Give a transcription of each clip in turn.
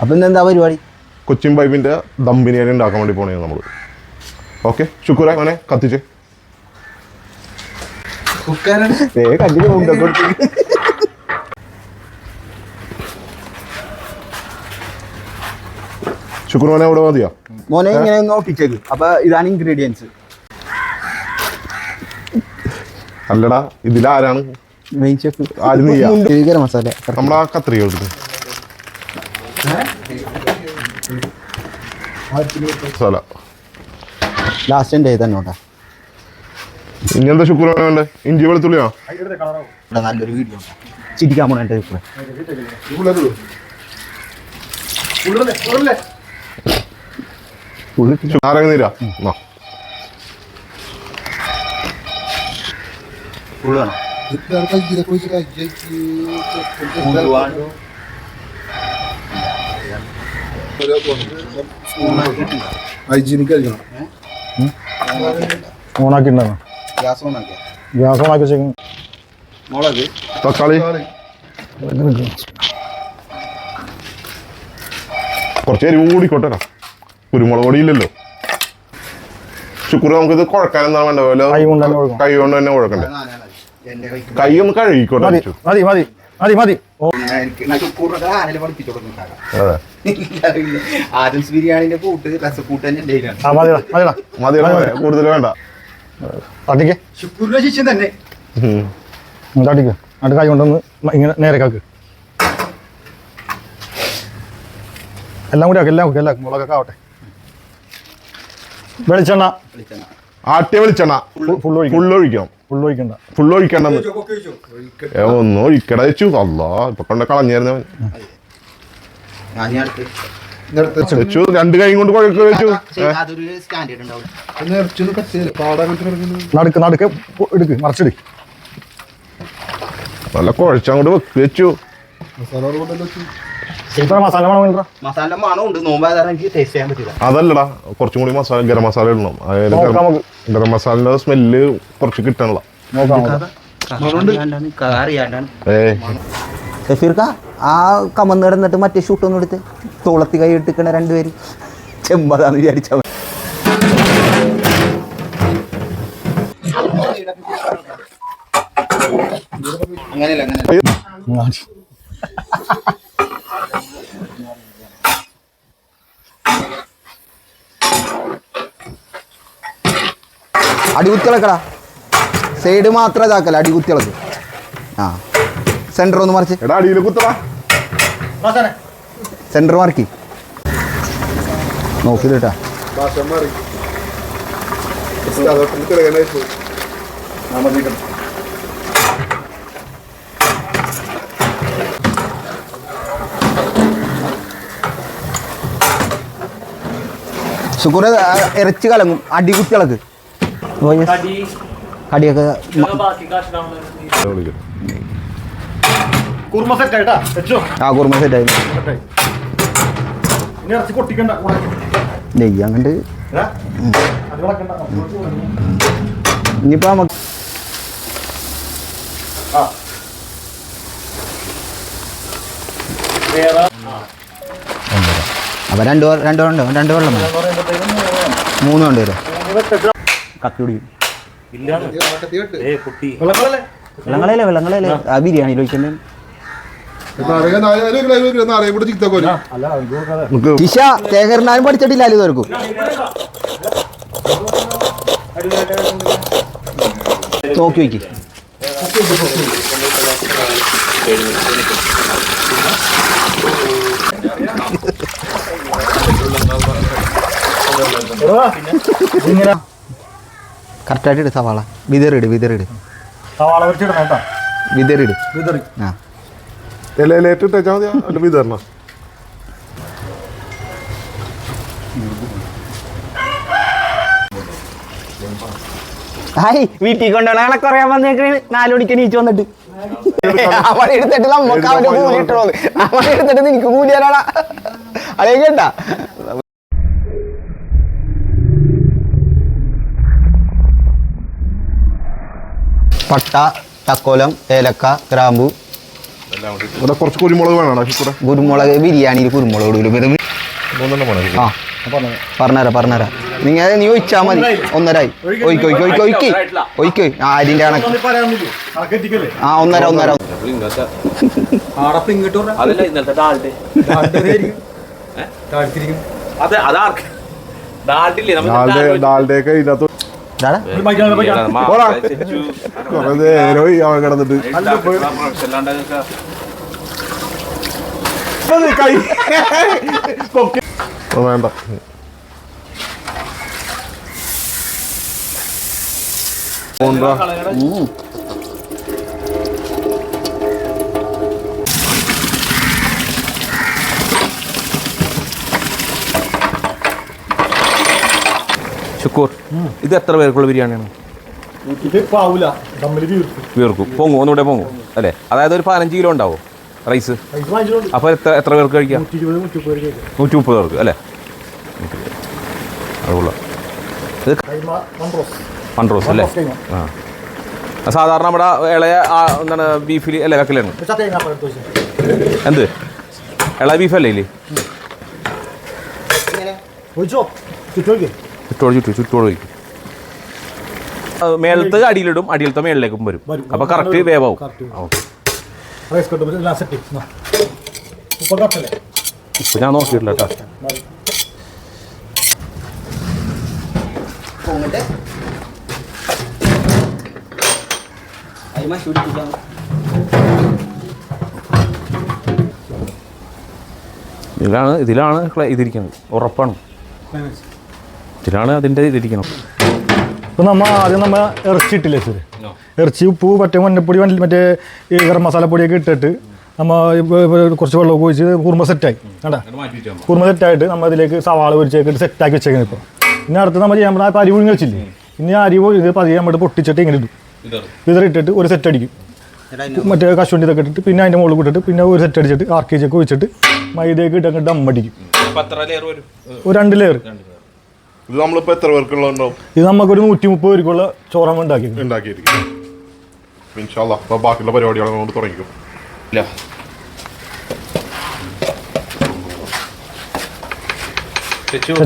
അപ്പം ഇന്ന് എന്താ പരിപാടി? കൊച്ചിൻ പൈപ്പിൻ്റെ ദം ബിരിയാണി ഉണ്ടാക്കാൻ വേണ്ടി പോണേ നമ്മൾ. ഓക്കെ ശുക്ര അങ്ങനെ കത്തിച്ച് ശുക്രനെ ഇവിടെ മതിയോ മോനെ? ഇങ്ങനെ നോക്കിച്ചേക്ക്. അപ്പൊ ഇതാണ് ഇൻഗ്രീഡിയൻസ്. അല്ലടാ ഇതിലാരാണ് മെയിൻ ഷെഫ്? ഗരം മസാല നമ്മളാ കത്രിക എടുത്ത് മസാല ലാസ്റ്റ് എൻ്റെ തന്നെ കേട്ടോ. ഇങ്ങനത്തെ ശുക്രനെ വേണ്ടേ? ഇഞ്ചി വെളുത്തുള്ളിയോ? നല്ലൊരു വീഡിയോ ചിരിക്കാൻ പോണ എൻ്റെ നാരങ്ങ നീരാ ഓണാക്കിണ്ടാണോ? ഗ്യാസ് ഓണാക്കി വെച്ചേക്കും. തക്കാളി കുറച്ച് എരിവ് കൂടിക്കോട്ടെ. കുരുമുളക് പൊടി ഇല്ലല്ലോ. ശുക്ര നമുക്കിത് കുഴക്കാൻ എന്താ വേണ്ട പോലെ കൈ കൊണ്ട് തന്നെ കുഴക്കണ്ടേ? കൈ ഒന്ന് കഴുകിക്കോട്ടെ. ബിരിയാണിന്റെ കൂട്ട് രസക്കൂട്ട് തന്നെ കൂടുതൽ വേണ്ട. ശിഷ്യം തന്നെ കൈ കൊണ്ടൊന്ന് ഇങ്ങനെ നേരെ കാക്ക്. എല്ലാം കൂടി എല്ലാം മുളകൊക്കെ ആവട്ടെ. വെളിച്ചെണ്ണ ആട്ടിയ വെളിച്ചെണ്ണ ഫുള്ളൊഴിക്കണ്ടെന്ന് ഒന്ന് ഒഴിക്കട വെച്ചു. അല്ലാ ഇപ്പൊ കൊണ്ട് കളഞ്ഞായിരുന്നു വെച്ചു. രണ്ട് കൈ കൊണ്ട് കുഴക്ക വെച്ചു. നടുക്ക് എടുക്ക് മറിച്ചെടുക്ക്. നല്ല കുഴച്ചങ്ങോട്ട് വെച്ചു. അതല്ലടാ കുറച്ചും കൂടി മസാല ഗരം മസാല ഇടണം. ഗരം മസാലയുടെ സ്മെല്ല് കുറച്ച് കിട്ടണല്ലോ. ആ കമന്ന് കിടന്നിട്ട് മറ്റേ ഷൂട്ടൊന്നും എടുത്ത് തോളത്തി കൈ ഇട്ടിക്കണ രണ്ടുപേര് ചെമ്പതാന്ന് വിചാരിച്ച അടികുത്തിളക്കടാ. സൈഡ് മാത്രം ഇതാക്കല, അടികുത്തിളക്ക്. ആ സെന്റർ ഒന്ന് മറിച്ച്. Centre mark നോക്കിട്ടാ. ശുക്ര ഇറച്ചി കലങ്ങും. അടികുത്തിളക്ക്. കടിയൊക്കെ കുറുമ സെറ്റായി. നെയ്യ് അങ്ങണ്ട്. ഇനിയിപ്പോ നമുക്ക് അപ്പൊ രണ്ട് വെള്ളം 3 കൊണ്ടുവരും. കത്തി കുടിക്കും. വെള്ളങ്ങളല്ലേ ആ ബിരിയാണിയിൽ ഒഴിക്കണ്ടേ? ദിശ തേങ്ങറിനാലും പഠിച്ചിട്ടില്ല ഇതുവരെക്കും. നോക്കി വയ്ക്ക്. കറക്റ്റായിട്ട് ഇട്. സവാള വിതറിട്. സവാള വിതറിട്. ആ ഹായ് വീട്ടിൽ കൊണ്ടുപോകണ കണക്കറിയാൻ വന്നേക്കണ്. 4 മണിക്ക് നീച്ച് വന്നിട്ട് അവിടെ എടുത്തിട്ട് നമുക്ക് അവന്റെ കൂലി ഇട്ടോളൂ. അവിടെ എടുത്തിട്ട് നിനക്ക് കൂലിയാനാടാ. അതേ കേട്ടാ. പട്ട, തക്കോലം, ഏലക്ക, ഗ്രാമ്പു ഇവിടെ കുറച്ച് കുരുമുളക് വേണം ശുക്ര. കുരുമുളക് ബിരിയാണിയിൽ കുരുമുളക് ഇടും. ആ പറഞ്ഞുതരാം നീ ഒഴിച്ചാ മതി. 1.5 ഒഴിക്ക് ആരിന്റെ കണക്ക്. 1.5 കിടന്നിട്ട് വേണ്ട. ശുക്കൂർ, ഇത് എത്ര പേർക്കുള്ള ബിരിയാണിയാണ്? വീർക്കും പൊങ്ങും, ഒന്നുകൂടെ പൊങ്ങും അല്ലേ? അതായത് ഒരു 15 കിലോ ഉണ്ടാവും റൈസ്. അപ്പോൾ എത്ര പേർക്ക് കഴിക്കാം? 130 പേർക്ക് അല്ലേ? അതുള്ള ഇത് മൺറോസ് അല്ലേ? ആ സാധാരണ നമ്മുടെ ഇളയ എന്താണ് ബീഫിൽ അല്ലേ വെക്കലാണ്? എന്ത് ഇളയ ബീഫല്ലേ ഇല്ലേ? ചുറ്റോട് വയ്ക്കും. മേളത്ത് അടിയിലിടും, അടിയിലത്തെ മേളിലേക്കും വരും. അപ്പോൾ കറക്റ്റ് വേവാവും. ഇപ്പൊ ഞാൻ നോക്കിയിട്ടില്ല കേട്ടോ. ഇതിലാണ് ഇതിരിക്കുന്നത്, ഉറപ്പാണ്. ഇതിലാണ് അതിൻ്റെ ഇതിരിക്കണം. ഇപ്പം ആദ്യം ഇറച്ചി ഇട്ടില്ലേ സാർ, ഇറച്ചി ഉപ്പ് മറ്റേ മഞ്ഞപ്പൊടി മറ്റേ ഈ ഗരം മസാലപ്പൊടിയൊക്കെ ഇട്ടിട്ട് കുറച്ച് വെള്ളമൊക്കെ ഒഴിച്ച് കുറുമ സെറ്റായി കേട്ടാ. കുറുമ സെറ്റായിട്ട് അതിലേക്ക് സവാള പൊരിച്ചേക്കിട്ട് സെറ്റാക്കി വെച്ചേക്കുന്നത്. ഇപ്പോൾ പിന്നെ അടുത്ത് ചെയ്യാൻ പറ്റുന്ന അരി പുഴുങ്ങി വെച്ചില്ലേ, ഇനി അരി ഇത് പതിയെ നമ്മൾ പൊട്ടിച്ചിട്ട് ഇങ്ങനെ ഇടും. വിതറിട്ടിട്ട് ഒരു സെറ്റ് അടിക്കും, മറ്റേ കശുവണ്ടി ഇതൊക്കെ ഇട്ടിട്ട് പിന്നെ അതിൻ്റെ മുകളിൽ ഇട്ടിട്ട് പിന്നെ ഒരു സെറ്റ് അടിച്ചിട്ട് ആർക്കേജൊക്കെ ഒഴിച്ചിട്ട് മൈദയൊക്കെ ഇട്ടൊക്കെ ഡമ്മടിക്കും. ഒരു 2 ലെയർ. ഇത് നമ്മളിപ്പോ എത്ര പേർക്കുള്ളതുണ്ടാവും? ഇത് നമുക്കൊരു 130 പേർക്കുള്ള ചോറ ഉണ്ടാക്കിയിരിക്കും. ഇൻഷാല്ലാ അപ്പോൾ ബാക്കിയുള്ള പരിപാടികൾ കൊണ്ട് തുടങ്ങിക്കും.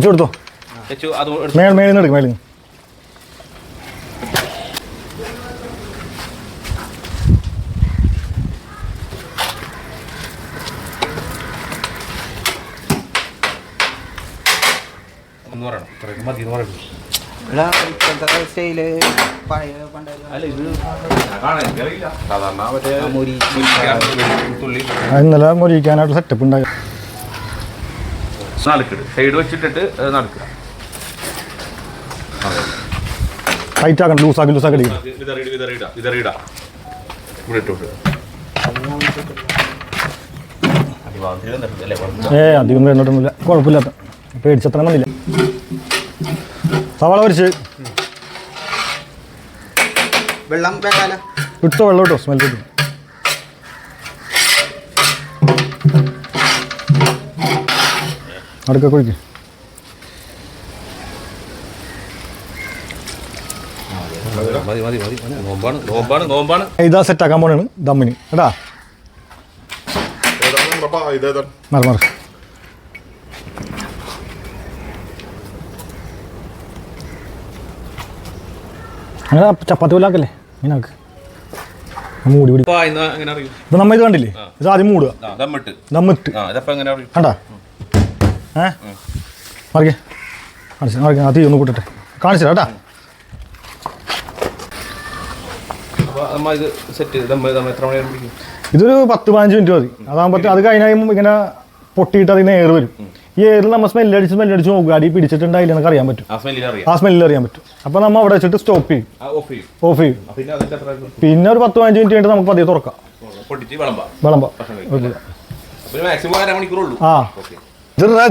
കൊടുത്തോ, മേളിൽ നിന്ന് എടുക്കും. മേളിൽ നിന്ന് ഇന്നലെ മൊരിക്കാനായിട്ട് സെറ്റപ്പ് ഉണ്ടായി. സൈഡ് വെച്ചിട്ട് നടക്കുക. ടൈറ്റ് ആക്കണം, ലൂസാക്കി അടിക്കണം. അധികം വരുന്നിട്ടൊന്നുമില്ല, കുഴപ്പമില്ലാത്ത പേടിച്ചത്ര മതിയില്ല. സവാള പൊരിച്ച് വെള്ളം ഇട്ടോ, വെള്ളം ഇട്ടോ, സ്മെൽ കിട്ടും. അടുക്ക കുഴിക്ക്. ഇതാ സെറ്റാക്കാൻ പോണാണ് ദമ്മിന് കേട്ടാ. മറ അങ്ങനെ ചപ്പാത്തി പോലാക്കല്ലേ ഇങ്ങനാക്ക്. മൂടി പിടി. ഇപ്പൊ ഇത് കണ്ടില്ലേ, ഇത് ആദ്യം മൂടുക, ദമ്മിട്ട് കണ്ടാ. മറിക്കേ കാണിച്ചു, ആ തീ ഒന്ന് കൂട്ടട്ടെ, കാണിച്ചില്ല കേട്ടാ. ഇതൊരു 10-15 മിനിറ്റ് മതി. അതാകുമ്പോൾ അത് കഴിഞ്ഞാൽ ഇങ്ങനെ പൊട്ടിയിട്ട് അതിന് എയർ വരും. ഈ എയറിൽ നമ്മൾ സ്മെല്ലടിച്ച് നോക്കുക, അടി പിടിച്ചിട്ടുണ്ടായില്ല എന്നൊക്കെ അറിയാൻ പറ്റും. ആ സ്മെല്ലിൽ അറിയാൻ പറ്റും. അപ്പോൾ നമ്മൾ അവിടെ വെച്ചിട്ട് സ്റ്റോപ്പ് ചെയ്യും, ഓഫ് ചെയ്യും. പിന്നെ ഒരു 10-15 മിനിറ്റ് കഴിഞ്ഞിട്ട് നമുക്ക് പതിയെ തുറക്കാം, വിളമ്പാം. ആ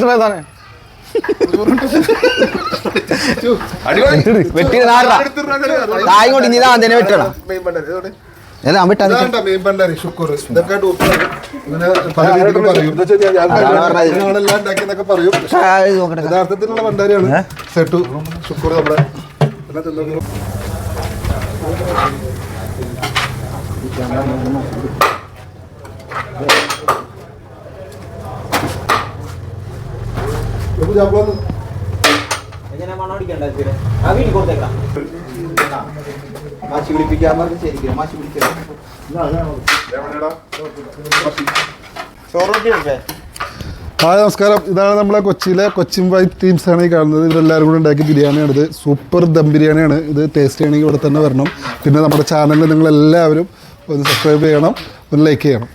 ഇതാണ് യഥാർത്ഥത്തിലുള്ള ഭണ്ഡാരിയാണ് സെട്ടു ശുക്കൂർ. നമ്മുടെ ഹായ് നമസ്കാരം. ഇതാണ് നമ്മളെ കൊച്ചിയിലെ കൊച്ചിൻ വൈറ്റ് ടീംസാണ് ഈ കാണുന്നത്. ഇവരെല്ലാവരും കൂടെ ഉണ്ടാക്കിയ ബിരിയാണിയാണ് ഇത്. സൂപ്പർ ദം ബിരിയാണിയാണ് ഇത്. ടേസ്റ്റ് ചെയ്യണമെങ്കിൽ ഇവിടെ തന്നെ വരണം. പിന്നെ നമ്മുടെ ചാനലിൽ നിങ്ങളെല്ലാവരും ഒന്ന് സബ്സ്ക്രൈബ് ചെയ്യണം, ഒന്ന് ലൈക്ക് ചെയ്യണം.